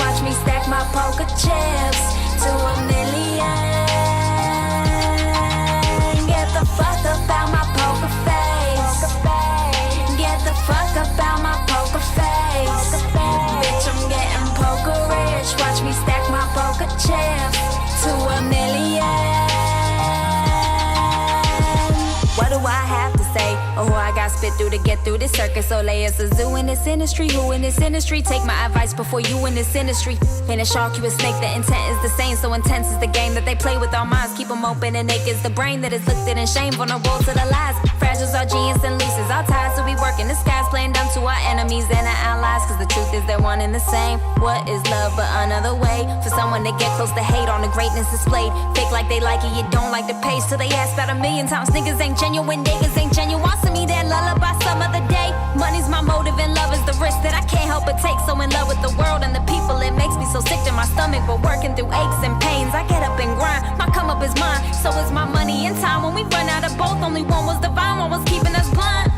through to get through this circus. So layers a zoo in this industry. Who in this industry? Take my advice before you in this industry. In a shark, you a snake. The intent is the same. So intense is the game that they play with our minds. Keep them open and naked is the brain that is looked at in shame. Vulnerable to the lies. Fragiles are genius and leases. Our ties, so we work in the skies. Playing dumb to our enemies and our allies. Cause the truth is they're one and the same. What is love but another way for someone to get close to hate on the greatness displayed? Fake like they like it, you don't like the pace. Till they ask about a million times. Niggas ain't genuine, niggas ain't genuine. To me that lullaby some other day. Money's my motive and love is the risk that I can't help but take. So in love with the world and the people, it makes me so sick to my stomach. But working through aches and pains, I get up and grind. My come up is mine, so is my money and time. When we run out of both, only one was divine, one was keeping us blind.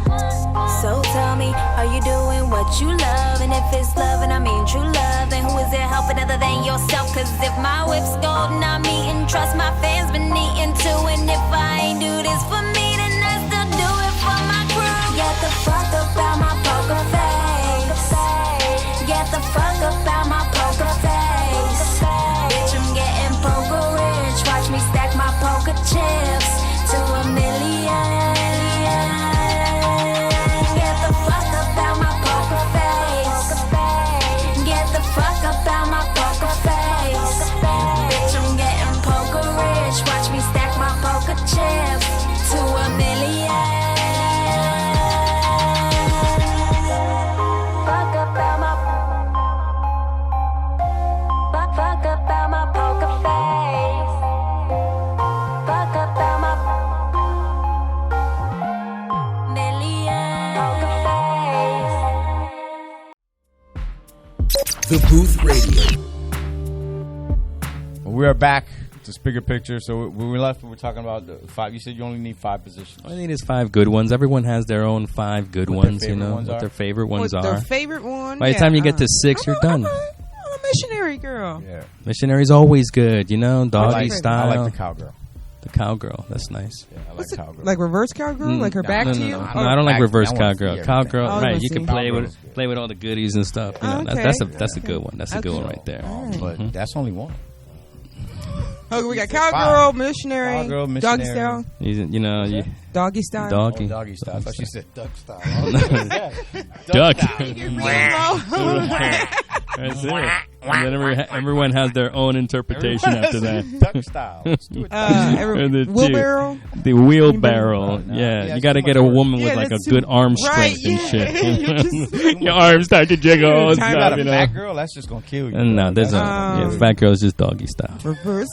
So tell me, are you doing what you love? And if it's love, and I mean true love, then who is there helping other than yourself? Cause if my whip's golden, I'm eating. Trust my fans been eating too. And if I ain't do this for me, then I still do it for my crew. Get the fuck about my poker face. Get the fuck about my poker face. Bitch, I'm getting poker rich. Watch me stack my poker chips to $1 million. Get the fuck about my poker face. Get the fuck about my poker face. Bitch, I'm getting poker rich. Watch me stack my poker chips to $1 million. Fuck about my poker face. Fuck about my million poker face. The Booth Radio. We are back to Spigger Picture. So when we left, we were talking about the 5. You said you only need 5 positions. All I need is 5 good ones. Everyone has their own 5 good ones, you know, what their favorite ones are. Their favorite one. By the time you get to 6, you're done. I'm a missionary girl. Yeah. Missionary's always good, you know, doggy style. I like the cowgirl. The cowgirl, that's nice. Yeah, I like cowgirl. Like reverse cowgirl? Like her back to you? No, I don't like reverse cowgirl. Cowgirl, Oh, right? I You can see. play with all the goodies and stuff. You know, Okay. that's a good one. That's a good one right there. But that's only one. Okay, we got cowgirl, missionary, Cowgirl, doggy missionary. style. You know, you Doggy style. doggy. Oh, doggy style. I thought she said duck style. Duck. That's it. And then everyone has their own interpretation after that. Duck style. Let's do it. And the wheelbarrow? The wheelbarrow. Yeah, you got to get a woman with like a that's good too- arm right, strength yeah. and shit. Your arms start to jiggle. You and got stuff, a you know. fat girl, that's just gonna kill you. No, there's fat girl's just doggy style. Reverse.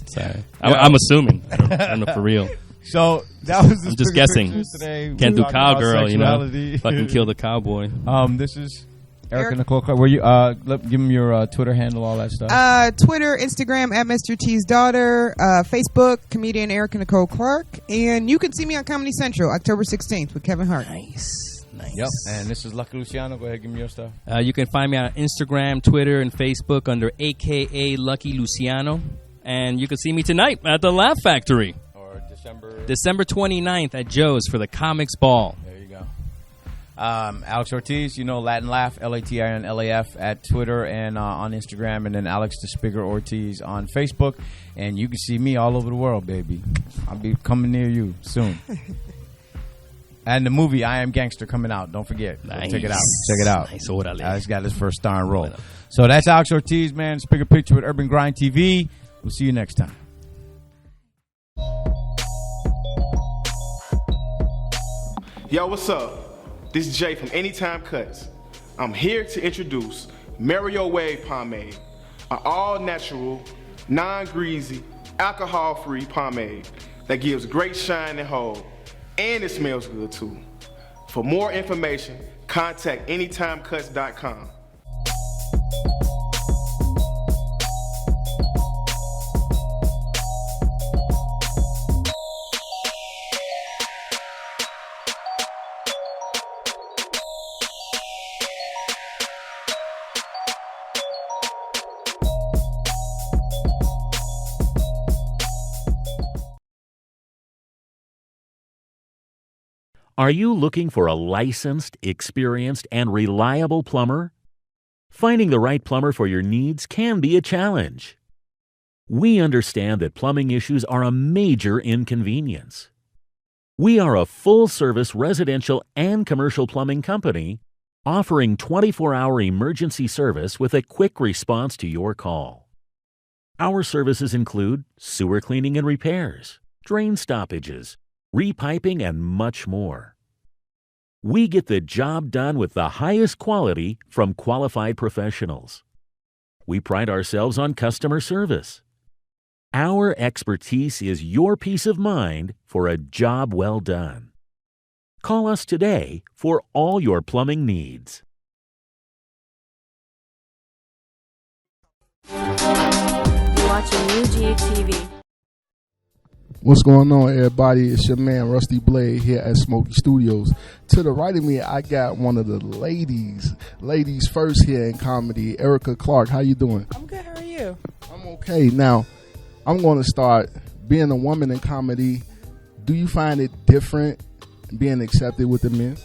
Sorry, I'm assuming. I don't know for real. So that was. I'm just guessing. Today. Can't do We're talking about cowgirl, you know. sexuality. Fucking kill the cowboy. This is Erica Nicole. Were you? Give them your Twitter handle, all that stuff. Twitter, Instagram at Mr. T's daughter, Facebook, comedian Erica Nicole Clark, and you can see me on Comedy Central October 16th with Kevin Hart. Nice. Yep. And this is Lucky Luciano. Go ahead, give me your stuff. You can find me on Instagram, Twitter, and Facebook under AKA Lucky Luciano. And you can see me tonight at the Laugh Factory. Or December 29th at Joe's for the Comics Ball. There you go. Alex Ortiz, you know, Latin Laugh, LATINLAF at Twitter and on Instagram. And then Alex the Spigger Ortiz on Facebook. And you can see me all over the world, baby. I'll be coming near you soon. And the movie I Am Gangster coming out. Don't forget. Nice. Check it out. Check it out. Nice. Orale. Alex got his first starring role. So that's Alex Ortiz, man. Spigger Picture with Urban Grind TV. We'll see you next time. Yo, what's up? This is Jay from Anytime Cuts. I'm here to introduce Mario Wave Pomade, an all-natural, non-greasy, alcohol-free pomade that gives great shine and hold, and it smells good too. For more information, contact anytimecuts.com. Are you looking for a licensed, experienced, and reliable plumber? Finding the right plumber for your needs can be a challenge. We understand that plumbing issues are a major inconvenience. We are a full-service residential and commercial plumbing company offering 24-hour emergency service with a quick response to your call. Our services include sewer cleaning and repairs, drain stoppages, repiping, and much more. We get the job done with the highest quality from qualified professionals. We pride ourselves on customer service. Our expertise is your peace of mind for a job well done. Call us today for all your plumbing needs. You're watching UGTV. What's going on, everybody? It's your man Rusty Blade here at Smoky Studios. To the right of me, I got one of the ladies first here in comedy, Erica Clark. How you doing? I'm good. How are you? I'm okay. Now, I'm going to start being a woman in comedy. Do you find it different being accepted with the men?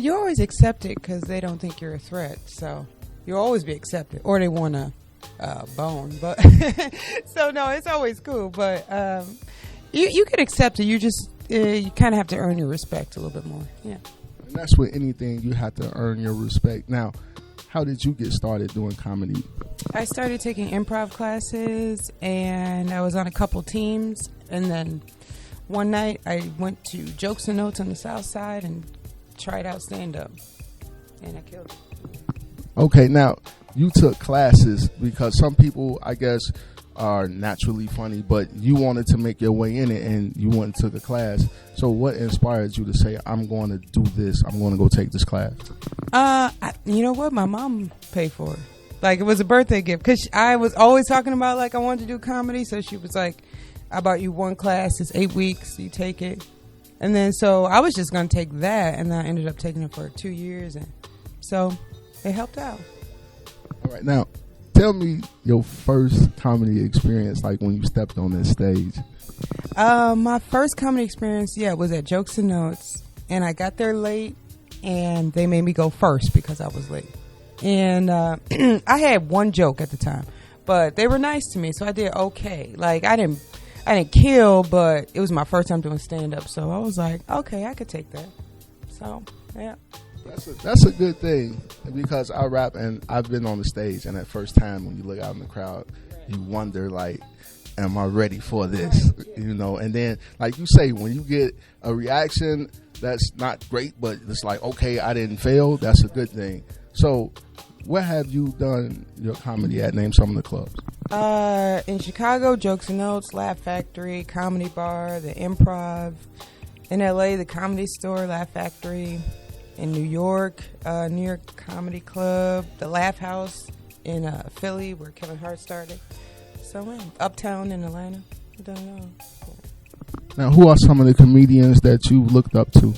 You're always accepted because they don't think you're a threat. So you'll always be accepted, or they want to bone. But so no, it's always cool. But you get accepted. You just you kind of have to earn your respect a little bit more. Yeah. And that's with anything. You have to earn your respect. Now, how did you get started doing comedy? I started taking improv classes, and I was on a couple teams. And then one night, I went to Jokes and Notes on the South Side and tried out stand-up, and I killed it. Okay, now, you took classes because some people, I guess, are naturally funny, but you wanted to make your way in it, and you went and took a class. So what inspired you to say, I'm going to do this, I'm going to go take this class? You know what? My mom paid for it. Like, it was a birthday gift, because I was always talking about, like, I wanted to do comedy, so she was like, I bought you one class, it's 8 weeks, you take it. And then, so I was just going to take that, and then I ended up taking it for 2 years, and so it helped out. All right, now, tell me your first comedy experience, like when you stepped on this stage. My first comedy experience, was at Jokes and Notes, and I got there late, and they made me go first because I was late. And I had one joke at the time, but they were nice to me, so I did okay. Like, I didn't kill, but it was my first time doing stand-up, so I was like, okay, I could take that. So, yeah. That's a good thing, because I rap and I've been on the stage, and that first time when you look out in the crowd, you wonder, like, am I ready for this? You know, and then, like you say, when you get a reaction that's not great, but it's like, okay, I didn't fail, that's a good thing. So, where have you done your comedy at? Name some of the clubs. In Chicago, Jokes and Notes, Laugh Factory, Comedy Bar, the Improv. In LA, the Comedy Store, Laugh Factory. In New York Comedy Club, the Laugh House in Philly, where Kevin Hart started. So, Uptown in Atlanta. I don't know. Now, who are some of the comedians that you looked up to?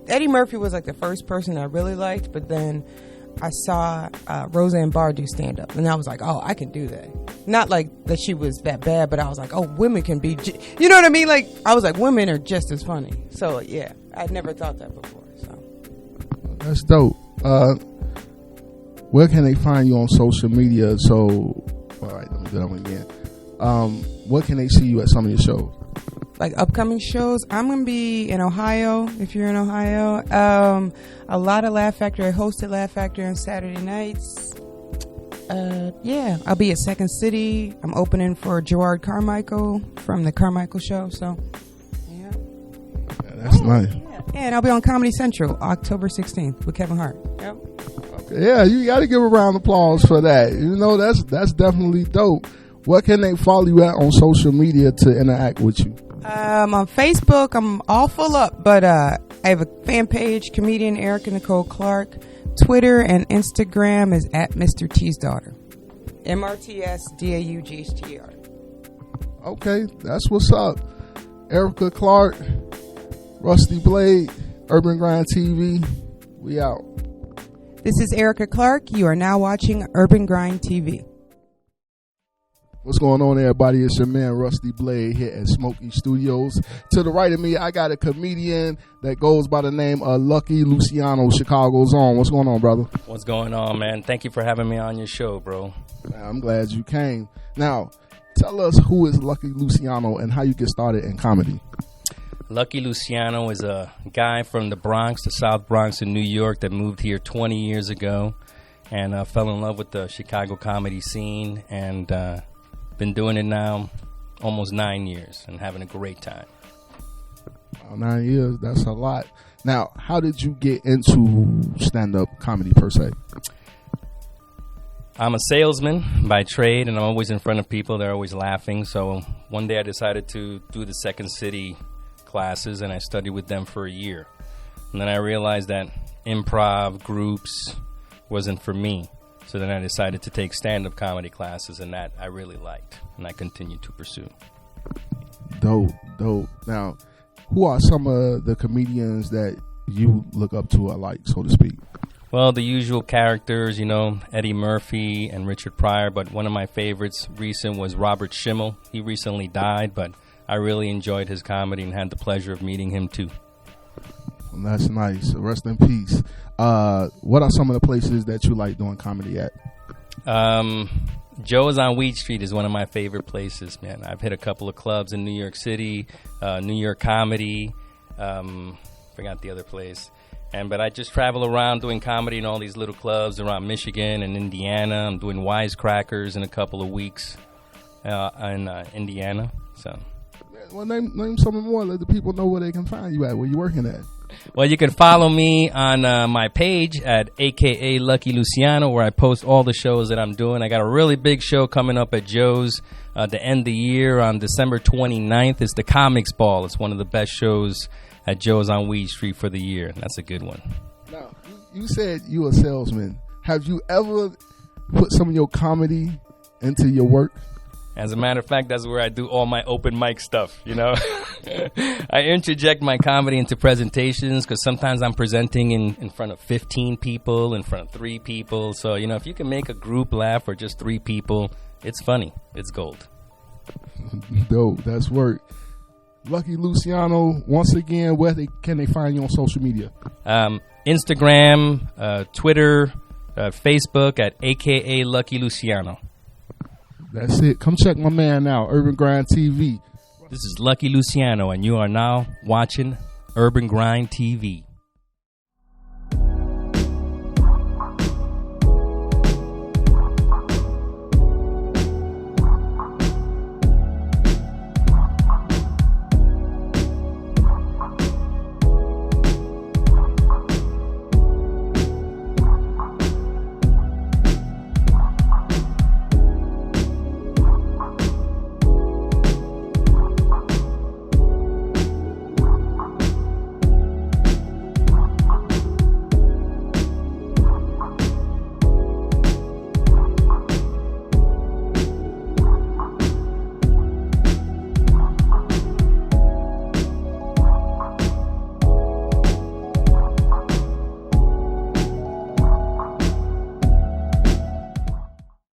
Eddie Murphy was like the first person I really liked, but then I saw Roseanne Barr do stand-up, and I was like, oh, I can do that. Not like that she was that bad, but I was like, oh, women can be, you know what I mean? Like, I was like, women are just as funny. So, yeah, I'd never thought that before. So that's dope. Where can they find you on social media? So, all right, let me do that one again. Where can they see you at some of your shows? Like upcoming shows, I'm going to be in Ohio, if you're in Ohio. A lot of Laugh Factory. I hosted Laugh Factory on Saturday nights. I'll be at Second City. I'm opening for Gerard Carmichael from the Carmichael Show. So, yeah. That's nice. Yeah. And I'll be on Comedy Central October 16th with Kevin Hart. Yep. Okay, yeah, you got to give a round of applause for that. You know, that's definitely dope. Where can they follow you at on social media to interact with you? On Facebook, I'm all full up, but I have a fan page, comedian Erica Nicole Clark. Twitter and Instagram is at Mr. T's Daughter. MRTSDAUGHTR. Okay, that's what's up. Erica Clark, Rusty Blade, Urban Grind TV. We out. This is Erica Clark. You are now watching Urban Grind TV. What's going on, everybody? It's your man Rusty Blade here at Smoky Studios. To the right of me, I got a comedian that goes by the name of Lucky Luciano, Chicago's own. What's going on, brother? What's going on, man? Thank you for having me on your show, bro. I'm glad you came. Now, Tell us who is Lucky Luciano and how you get started in comedy. Lucky Luciano is a guy from the Bronx, the South Bronx in New York, that moved here 20 years ago and fell in love with the Chicago comedy scene, and been doing it now almost 9 years and having a great time. 9 years, that's a lot. Now, how did you get into stand-up comedy per se? I'm a salesman by trade, and I'm always in front of people. They're always laughing. So one day I decided to do the Second City classes, and I studied with them for a year. And then I realized that improv groups wasn't for me. So then I decided to take stand-up comedy classes, and that I really liked, and I continued to pursue. Dope. Now, who are some of the comedians that you look up to or like, so to speak? Well, the usual characters, Eddie Murphy and Richard Pryor, but one of my favorites recent was Robert Schimmel. He recently died, but I really enjoyed his comedy and had the pleasure of meeting him too. That's nice. Rest in peace. What are some of the places that you like doing comedy at? Joe's on Weed Street is one of my favorite places, man. I've hit a couple of clubs in New York City, New York Comedy, forgot the other place. But I just travel around doing comedy in all these little clubs around Michigan and Indiana. I'm doing Wisecrackers in a couple of weeks in Indiana. So, well, name something more. Let the people know where they can find you at, where you're working at. Well, you can follow me on my page at AKA Lucky Luciano, where I post all the shows that I'm doing. I got a really big show coming up at Joe's to end the year on December 29th. It's the Comics Ball. It's one of the best shows at Joe's on Weed Street for the year. That's a good one. Now, you said you a salesman. Have you ever put some of your comedy into your work? As a matter of fact, that's where I do all my open mic stuff, I interject my comedy into presentations because sometimes I'm presenting in front of 15 people, in front of 3 people. So, if you can make a group laugh or just 3 people, it's funny. It's gold. Dope. That's work. Lucky Luciano, once again, where can they find you on social media? Instagram, Twitter, Facebook at AKA Lucky Luciano. That's it. Come check my man out, Urban Grind TV. This is Lucky Luciano, and you are now watching Urban Grind TV.